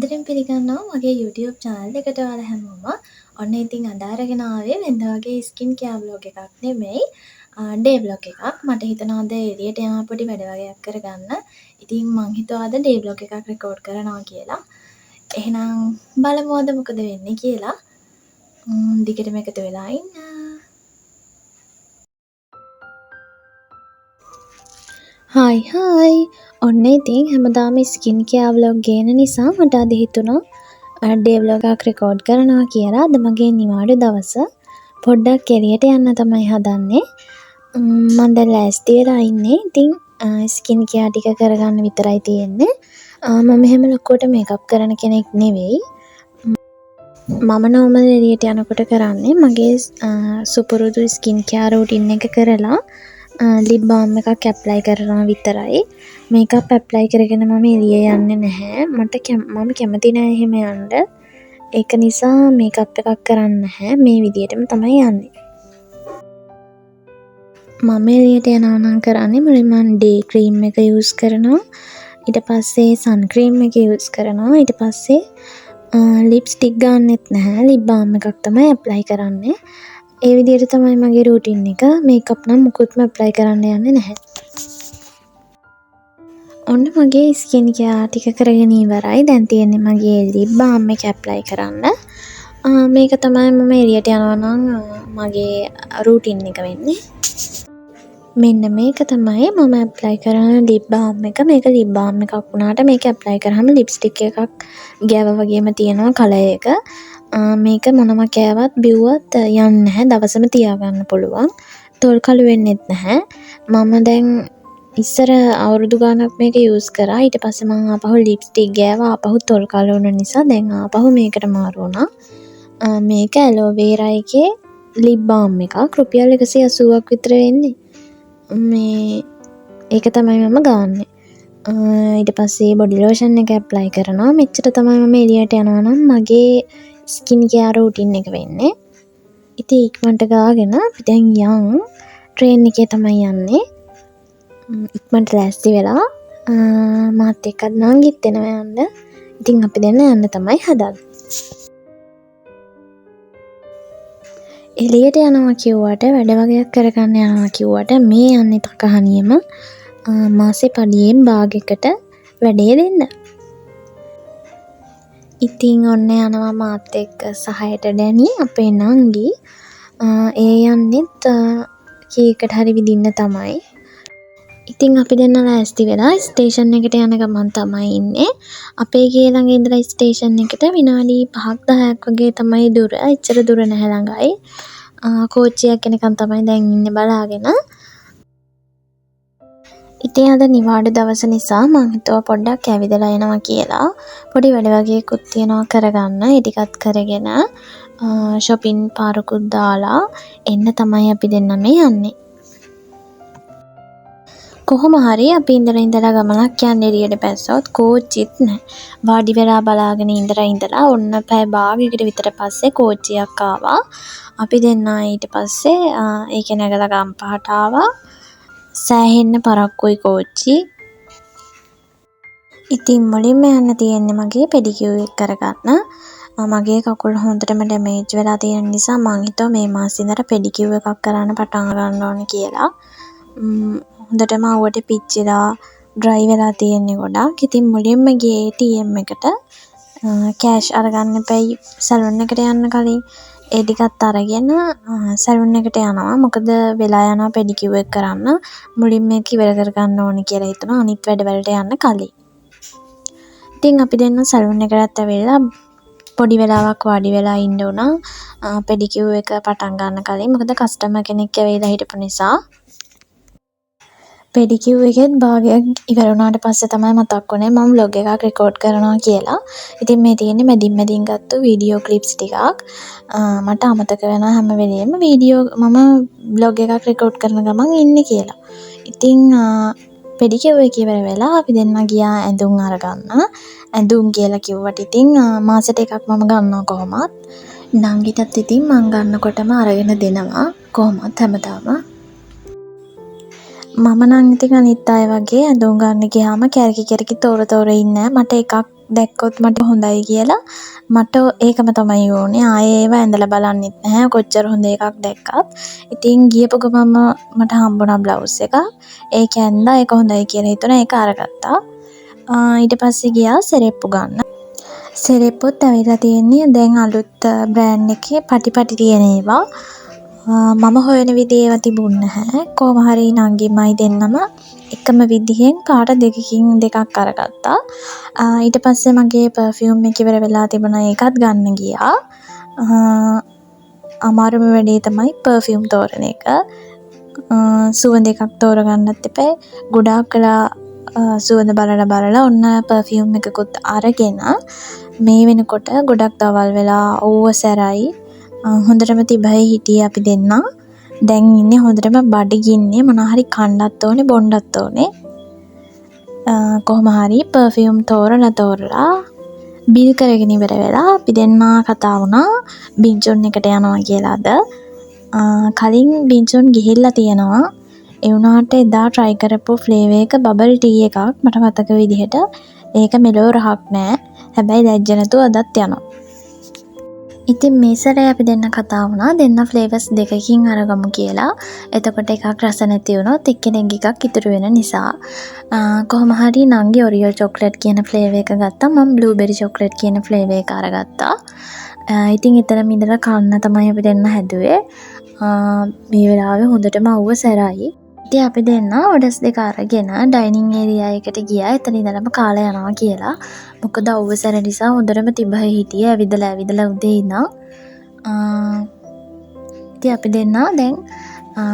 ආදරෙන් පිළිගන්නවා මගේ YouTube channel එකට ඔයාලා හැමෝම. ඔන්න ඉතින් අද අරගෙන ආවේ වෙනද වගේ ස්කින් කෙයාර් vlog එකක් නෙමෙයි. ඩේ vlog එකක්. මට හිතුණා අද එළියට යන පොඩි වැඩ වගේක් කරගන්න. ඉතින් මං හිතුවා අද ඩේ vlog එකක් රෙකෝඩ් කරනවා කියලා. එහෙනම් බලමු අද මොකද වෙන්නේ කියලා. දිගටම එකතු වෙලා ඉන්න. හායි ඔන්න ඉතින් හැමදාම ස්කින් කෙයාර් vlog ගේන නිසා මට අද හිතුණා ඩේ vlog එකක් රෙකෝඩ් කරනවා කියලා. අද මගේ නිවාඩු දවස. පොඩ්ඩක් එළියට යන්න තමයි හදන්නේ. මම දැන් ලෑස්ති වෙලා ඉන්නේ. ඉතින් ස්කින් කෙයාර් ටික කරගන්න විතරයි තියෙන්නේ. මම එහෙම ලොකුවට මේකප් කරන කෙනෙක් නෙවෙයි. මම නෝමල් එළියට යනකොට කරන්නේ මගේ සුපුරුදු ස්කින් කෙයාර් රූටින් එක කරලා ලිප් බාම් එකක් ඇප්ලයි කරනවා විතරයි. මේකප් ඇප්ලයි කරගෙන මම එළිය යන්නේ නැහැ. මම කැමති නෑ එහෙම යන්න. ඒක නිසා මේකප් එකක් කරන්නේ නැහැ. මේ විදිහටම තමයි යන්නේ. මම එළියට යනවා නම් කරන්නේ මුලින්ම ඩේ ක්‍රීම් එක යූස් කරනවා. ඊට පස්සේ සන් ක්‍රීම් එක යූස් කරනවා. ඊට පස්සේ ලිප්ස්ටික් ගන්නෙත් නැහැ. ලිප් බාම් එකක් තමයි ඇප්ලයි කරන්නේ. ඒ විදිහට තමයි මගේ රූටින් එක. මේකප් නම් මුකුත්ම ඇප්ලයි කරන්න යන්නේ නැහැ. ඔන්න මගේ ස්කින් කෙයාර් ටික කරගෙන ඉවරයි. දැන් තියෙන්නේ මගේ ලිප් බාම් එක ඇප්ලයි කරන්න. මේක තමයි මම එළියට යනවා නම් මගේ රූටින් එක වෙන්නේ. මෙන්න මේක තමයි මම ඇප්ලයි කරන ලිප් බාම් එක. මේක ලිප් බාම් එකක් වුණාට මේක ඇප්ලයි කරාම ලිප්ස්ටික් එකක් ගෑව වගේම තියෙනවා කලර් එක. මේක මොනම කෑවත් බිව්වත් යන්නේ නැහැ. දවසම තියාගන්න පුළුවන්. තොල් කළු වෙන්නෙත් නැහැ. මම දැන් ඉස්සර අවුරුදු ගාණක් මේක යූස් කරා. ඊට පස්සේ මම ආපහු ලිප්ස්ටික් ගෑවා. ආපහු තොල් කළු වුණ නිසා දැන් ආපහු මේකට මාරු වුණා. මේක ඇලෝවේරා එකේ ලිප් බාම් එකක්. රුපියල් 180ක් විතර වෙන්නේ. ඒක තමයි මම ගාන්නේ. ඊට පස්සේ බොඩි ලෝෂන් එක ඇප්ලයි කරනවා. මෙච්චර තමයි මම එළියට යනවා නම් මගේ ස්කින් කෙයාර් රූටින් එක වෙන්නේ. ඉතින් ඉක්මනට ගාගෙන අපි දැන් යන් ට්‍රේන් එකේ තමයි යන්නේ. ඉක්මනට ලෑස්ති වෙලා මාත් එක්කත් නංගිත් එනවා යන්න. ඉතින් අපි දෙන්න යන්න තමයි හදන්නේ. එළියට යනවා කිව්වට වැඩ වගේක් කරගන්න යනවා කිව්වට මේ යන්නේ තකහනියම මාසේ පඩියෙන් භාගයකට වැඩේ දෙන්න. ඉතින් ඔන්න යනවා මාත් එක්ක සහයට ඩැනි අපේ නංගි. ඒ යන්නෙත් කීකට හරි විදින්න තමයි. ඉතින් අපි දෙන්න ලෑස්ති වෙලා ස්ටේෂන් එකට යන ගමන් තමයි ඉන්නේ. අපේ ගේ ළඟ ඉඳලා ස්ටේෂන් එකට විනාඩි 5ක් 10ක් වගේ තමයි දුර. එච්චර දුර නැහැ ළඟයි. කෝච්චියක් එනකන් තමයි දැන් ඉන්නේ බලාගෙන. ඉතින් අද නිවාඩු දවස නිසා මං හිතුවා පොඩ්ඩක් ඇවිදලා එනවා කියලා. පොඩි වැඩ වගේකුත් තියනවා කරගන්න. ඒ ටිකත් කරගෙන shopping පාරකුත් දාලා එන්න තමයි අපි දෙන්න මේ යන්නේ. කොහොම හරි අපි ඉඳලා ගමනක් යන්න එළියට බැස්සොත් කෝච්චිත් නැහැ. වාඩි වෙලා බලාගෙන ඉඳලා ඔන්න පැය භාගයකට විතර පස්සේ කෝච්චියක් ආවා. අපි දෙන්න ඊට පස්සේ ඒක නැගලා ගම්පහට ආවා. සෑහෙන්න පරක්කුයි කෝච්චි. ඉතින් මුලින්ම යන්න තියෙන්නේ මගේ පෙඩිකියුර් එක කරගන්න. මගේ කකුල් හොඳටම ඩැමේජ් වෙලා තියෙන නිසා මං හිතුවා මේ මාසේ ඉඳලා පෙඩිකියුර් එකක් කරන්න පටන් ගන්න ඕනේ කියලා. හොඳටම අවුවට පිච්චිලා ඩ්‍රයි වෙලා තියෙන්නේ ගොඩක්. ඉතින් මුලින්ම ගියේ ATM එකට කෑෂ් අරගන්න එපයි සැලුන් එකට යන්න කලින්. ඒ ටිකත් අරගෙන සැලුන් එකට යනවා. මොකද වෙලා යනවා පෙඩිකියුර් එක කරන්න. මුලින් මේක ඉවර කරගන්න ඕනේ කියලා හිතුණා අනිත් වැඩවලට යන්න කලින්. ඉතින් අපි දෙන්න සැලුන් එකටත් ඇවිල්ලා පොඩි වෙලාවක් වාඩි වෙලා ඉන්න උනා පෙඩිකියුර් එක පටන් ගන්න කලින්. මොකද කස්ටමර් කෙනෙක් ඇවිල්ලා හිටපු නිසා. පෙඩිකියුර් එකෙත් භාගයක් ඉවර වුණාට පස්සේ තමයි මතක් වුණේ මම vlog එකක් රෙකෝඩ් කරනවා කියලා. ඉතින් මේ තියෙන්නේ මැදින් ගත්තු වීඩියෝ ක්ලිප්ස් ටිකක්. මට අමතක වෙනවා හැම වෙලෙම මම vlog එකක් රෙකෝඩ් කරන ගමන් ඉන්නේ කියලා. ඉතින් පෙඩිකියුර් එක ඉවර වෙලා අපි දෙන්න ගියා ඇඳුම් අරගන්න. ඇඳුම් කියලා කිව්වට ඉතින් මාසෙට එකක් මම ගන්නවා කොහොමත්. නංගිටත් ඉතින් මං ගන්නකොටම අරගෙන දෙනවා කොහොමත් හැමදාම. මම නම් ඉතින් අනිත් අය වගේ ඇඳුම් ගන්න ගියාම කැරකි තෝර ඉන්නේ නැහැ. මට එකක් දැක්කොත් මට හොඳයි කියලා මට ඒකම තමයි ඕනේ. ආයේ ඒව ඇඳලා බලන්නෙත් නැහැ. කොච්චර හොඳ එකක් දැක්කත්. ඉතින් ගියපු ගමන්ම මට හම්බුණා බ්ලවුස් එකක්. ඒක ඇඳලා ඒක හොඳයි කියලා හිතුණා. ඒක අරගත්තා. ඊට පස්සේ ගියා සෙරෙප්පු ගන්න. සෙරෙප්පුත් ඇවිල්ලා තියෙන්නේ දැන් අලුත් බ්‍රෑන්ඩ් එකේ පටි තියෙන ඒවා. මම හොයන විදිහේ ඒවා තිබුණ නැහැ. කොහොම හරි නංගිමයි දෙන්නම එකම විදිහෙන් කාට දෙකකින් දෙකක් අරගත්තා. ඊට පස්සේ මගේ පර්ෆියුම් එක ඉවර වෙලා තිබුණා. ඒකත් ගන්න ගියා. අමාරුම වැඩේ තමයි පර්ෆියුම් තෝරන එක. සුවඳ එකක් තෝරගන්නත් එපා. ගොඩාක් වෙලා සුවඳ බලලා ඔන්න පර්ෆියුම් එකකුත් අරගෙන මේ වෙනකොට ගොඩක් දවල් වෙලා ඕව සැරයි. හොඳටම තිබයි හිටියේ අපි දෙන්නා. දැන් ඉන්නේ හොඳටම බඩගින්නේ මොනවා හරි කන්නත් ඕනේ බොන්නත් ඕනේ. කොහොම හරි පර්ෆියුම් තෝරලා බිල් කරගෙන ඉවර වෙලා අපි දෙන්නා කතා වුණා බින්චොන් එකට යනවා කියලාද. කලින් බින්චොන් ගිහිල්ලා තියෙනවා. ඒ වුණාට එදා try කරපු ෆ්ලේවර් එක බබල් ටී එකක් මට මතක විදිහට. ඒක මෙලෝ රහක් නෑ. හැබැයි ලැජ්ජ නැතුව අදත් යනවා. ඉතින් මේ සැරේ අපි දෙන්න කතා වුණා දෙන්න ෆ්ලේවර්ස් දෙකකින් අරගමු කියලා. එතකොට එකක් රස නැති වුණොත් එක්කෙනෙක් එකක් ඉතුරු වෙන නිසා. කොහොම හරි නංගි ඔරියෝ චොක්ලට් කියන ෆ්ලේවර් එක ගත්තා. මම බ්ලූබෙරි චොක්ලට් කියන ෆ්ලේවර් එක අරගත්තා. ඉතින් එතන ඉඳලා කන්න තමයි අපි දෙන්න හැදුවේ. මේ වෙලාවේ හොඳටම අවුව සැරයි. ඉතින් අපි දෙන්න ඔඩස් දෙක අරගෙන ඩයිනින් ඒරියා එකට ගියා. එතන ඉඳලම කාලා යනවා කියලා. මොකද අවුව සැර නිසා හොඳටම තිබහේ හිටියේ. ඇවිදලා උදේ ඉඳන්. ඉතින් අපි දෙන්න දැන්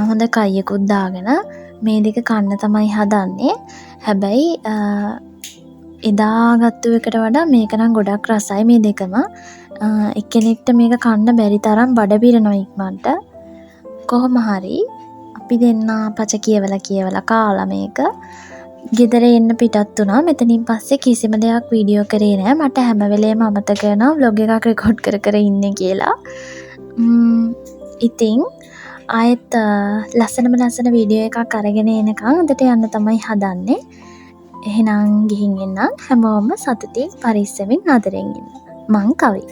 හොඳ කයියකුත් දාගෙන මේ දෙක කන්න තමයි හදන්නේ. හැබැයි එදා ගත්තු එකට වඩා මේක නම් ගොඩක් රසයි මේ දෙකම. එක්කෙනෙක්ට මේක කන්න බැරි තරම් බඩ පිරෙනවා ඉක්මනට. කොහොම හරි අපි දෙන්න පච කියවලා කාලා මේක ගෙදර එන්න පිටත් වුණා. මෙතනින් පස්සේ කිසිම දෙයක් වීඩියෝ කරේ නෑ. මට හැම වෙලේම අමතක වෙනවා vlog එකක් රෙකෝඩ් කර ඉන්නේ කියලා. ඉතින් ආයෙත් ලස්සන වීඩියෝ එකක් අරගෙන එනකන් අදට යන්න තමයි හදන්නේ. එහෙනම් ගිහින් එන්නම්. හැමෝම සතුටින් පරිස්සමින් ආදරෙන් ඉන්න. මං කවි.